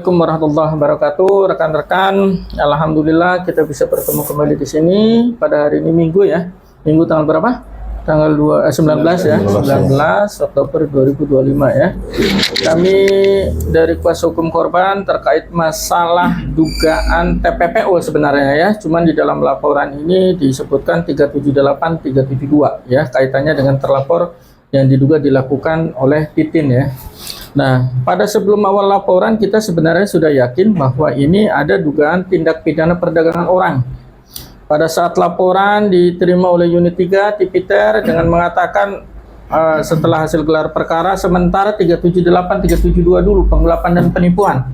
Assalamualaikum warahmatullahi wabarakatuh, rekan-rekan. Alhamdulillah kita bisa bertemu kembali di sini pada hari ini Minggu ya. Minggu tanggal berapa? Tanggal 19 ya, 19 Oktober 2025 ya. Kami dari kuasa hukum korban terkait masalah dugaan TPPO sebenarnya ya. Cuman di dalam laporan ini disebutkan 378 372 ya, kaitannya dengan terlapor yang diduga dilakukan oleh Titin ya. Nah, pada sebelum awal laporan kita sebenarnya sudah yakin bahwa ini ada dugaan tindak pidana perdagangan orang. Pada saat laporan diterima oleh Unit 3 Tipiter dengan mengatakan setelah hasil gelar perkara sementara 378 372 dulu penggelapan dan penipuan.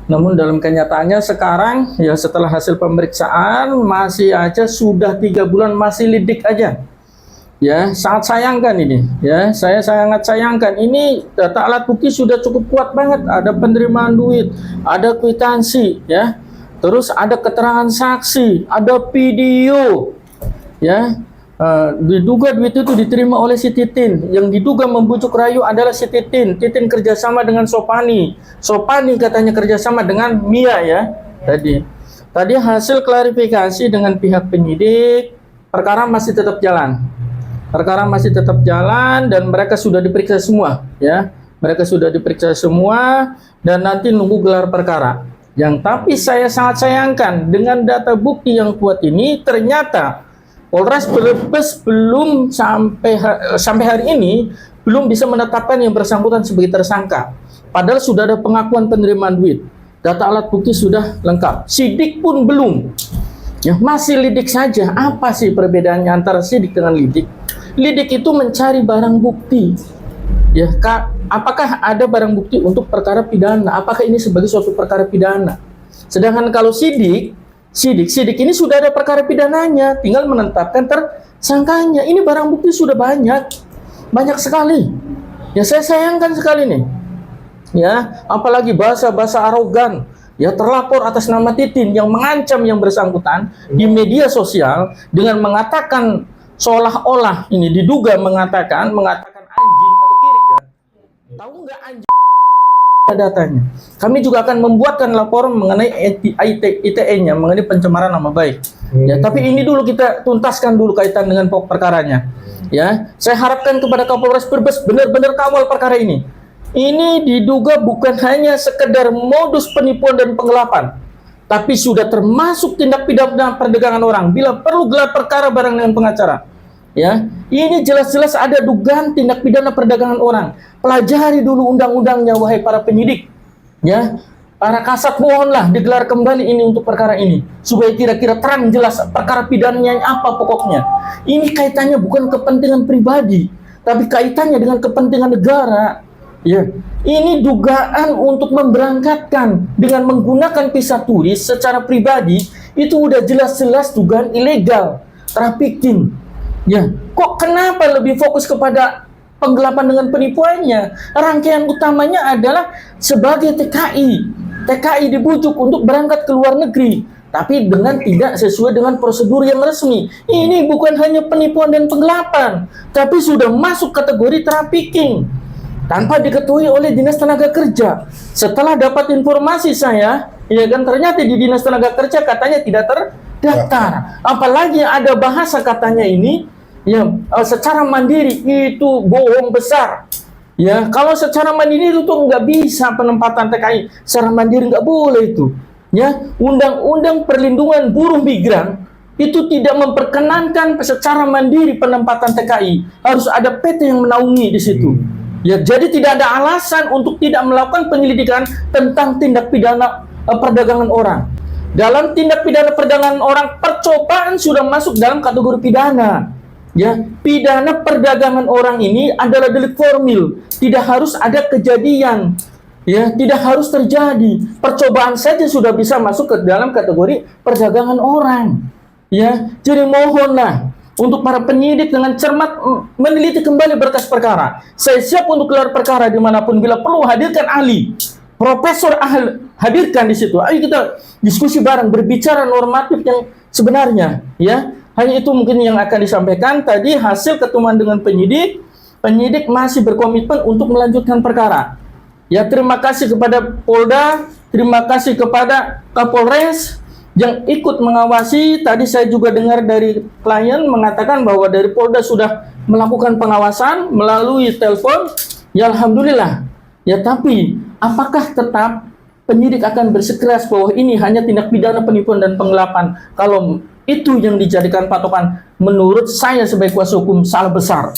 Namun dalam kenyataannya sekarang ya setelah hasil pemeriksaan masih aja sudah 3 bulan masih lidik aja. Ya, sangat sayangkan ini. Ya, saya sangat sayangkan. Ini data alat bukti sudah cukup kuat banget. Ada penerimaan duit, ada kwitansi, ya. Terus ada keterangan saksi, ada video, ya. Diduga duit itu diterima oleh si Titin. Yang diduga membujuk rayu adalah si Titin. Titin kerjasama dengan Sopani. Sopani katanya kerjasama dengan Mia ya. Tadi hasil klarifikasi dengan pihak penyidik, perkara masih tetap jalan. Perkara masih tetap jalan dan mereka sudah diperiksa semua ya. Mereka sudah diperiksa semua dan nanti nunggu gelar perkara. Yang tapi saya sangat sayangkan dengan data bukti yang kuat ini ternyata Polres Brebes belum sampai hari ini belum bisa menetapkan yang bersangkutan sebagai tersangka. Padahal sudah ada pengakuan penerimaan duit. Data alat bukti sudah lengkap. Sidik pun belum. Ya, masih lidik saja. Apa sih perbedaannya antara sidik dengan lidik? Lidik itu mencari barang bukti. Ya, apakah ada barang bukti untuk perkara pidana? Apakah ini sebagai suatu perkara pidana? Sedangkan kalau sidik ini sudah ada perkara pidananya, tinggal menetapkan tersangkanya. Ini barang bukti sudah banyak sekali. Ya, saya sayangkan sekali nih. Ya, apalagi bahasa arogan. Ya, terlapor atas nama Titin yang mengancam yang bersangkutan di media sosial dengan mengatakan seolah-olah ini diduga mengatakan anjing atau kirik ya. Tahu nggak anjing datanya? Kami juga akan membuatkan laporan mengenai ITE-nya mengenai pencemaran nama baik. Ya, tapi ini dulu kita tuntaskan dulu kaitan dengan pokok perkaranya. Ya, saya harapkan kepada Kapolres Brebes benar-benar kawal perkara ini. Ini diduga bukan hanya sekedar modus penipuan dan penggelapan, tapi sudah termasuk tindak pidana perdagangan orang. Bila perlu gelar perkara bareng dengan pengacara. Ya, ini jelas-jelas ada dugaan tindak pidana perdagangan orang. Pelajari dulu undang-undangnya wahai para penyidik. Ya, para kasat mohonlah digelar kembali ini untuk perkara ini supaya kira-kira terang jelas perkara pidananya apa pokoknya. Ini kaitannya bukan kepentingan pribadi, tapi kaitannya dengan kepentingan negara. Ya, ini dugaan untuk memberangkatkan dengan menggunakan visa turis secara pribadi itu udah jelas-jelas dugaan ilegal, trafficking. Ya, kok kenapa lebih fokus kepada penggelapan dengan penipuannya? Rangkaian utamanya adalah sebagai TKI. TKI dibujuk untuk berangkat ke luar negeri, tapi dengan tidak sesuai dengan prosedur yang resmi. Ini bukan hanya penipuan dan penggelapan, tapi sudah masuk kategori trafficking tanpa diketahui oleh Dinas Tenaga Kerja. Setelah dapat informasi saya, ya kan ternyata di Dinas Tenaga Kerja katanya tidak terdaftar. Apalagi ada bahasa katanya ini ya secara mandiri itu bohong besar. Ya, kalau secara mandiri itu tuh nggak bisa penempatan TKI. Secara mandiri nggak boleh itu. Ya, Undang-Undang Perlindungan Buruh Migran itu tidak memperkenankan secara mandiri penempatan TKI. Harus ada PT yang menaungi di situ. Ya, jadi tidak ada alasan untuk tidak melakukan penyelidikan tentang tindak pidana perdagangan orang. Dalam tindak pidana perdagangan orang, percobaan sudah masuk dalam kategori pidana. Ya, pidana perdagangan orang ini adalah delik formil, tidak harus ada kejadian. Ya, tidak harus terjadi. Percobaan saja sudah bisa masuk ke dalam kategori perdagangan orang. Ya, jadi mohonlah untuk para penyidik dengan cermat meneliti kembali berkas perkara. Saya siap untuk gelar perkara dimanapun, bila perlu hadirkan ahli, profesor ahli, hadirkan di situ. Ayo kita diskusi bareng, berbicara normatif yang sebenarnya. Ya, hanya itu mungkin yang akan disampaikan. Tadi hasil ketemuan dengan penyidik masih berkomitmen untuk melanjutkan perkara. Ya, terima kasih kepada Polda Terima kasih kepada Kapolres yang ikut mengawasi. Tadi saya juga dengar dari klien mengatakan bahwa dari Polda sudah melakukan pengawasan melalui telepon. Ya alhamdulillah. Ya tapi apakah tetap penyidik akan bersikeras bahwa ini hanya tindak pidana penipuan dan penggelapan? Kalau itu yang dijadikan patokan, menurut saya sebagai kuasa hukum salah besar.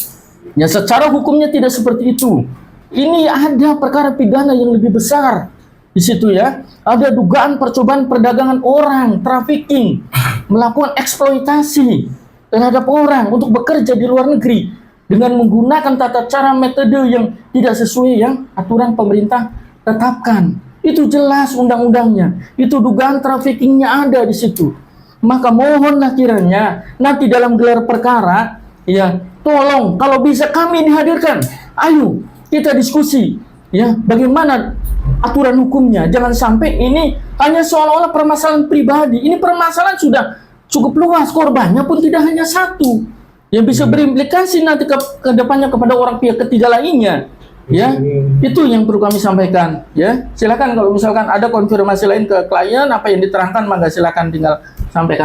Ya secara hukumnya tidak seperti itu. Ini ada perkara pidana yang lebih besar di situ ya. Ada dugaan percobaan perdagangan orang, trafficking, melakukan eksploitasi terhadap orang untuk bekerja di luar negeri dengan menggunakan tata cara metode yang tidak sesuai yang aturan pemerintah tetapkan. Itu jelas undang-undangnya. Itu dugaan traffickingnya ada di situ. Maka mohonlah kiranya nanti dalam gelar perkara, ya tolong kalau bisa kami dihadirkan. Ayo kita diskusi, ya bagaimana aturan hukumnya. Jangan sampai ini hanya seolah-olah permasalahan pribadi. Ini permasalahan sudah cukup luas, korbannya pun tidak hanya satu, yang bisa berimplikasi nanti ke depannya kepada orang pihak ketiga lainnya. Ya, itu yang perlu kami sampaikan. Ya, silakan kalau misalkan ada konfirmasi lain ke klien apa yang diterangkan, maka silakan tinggal sampaikan.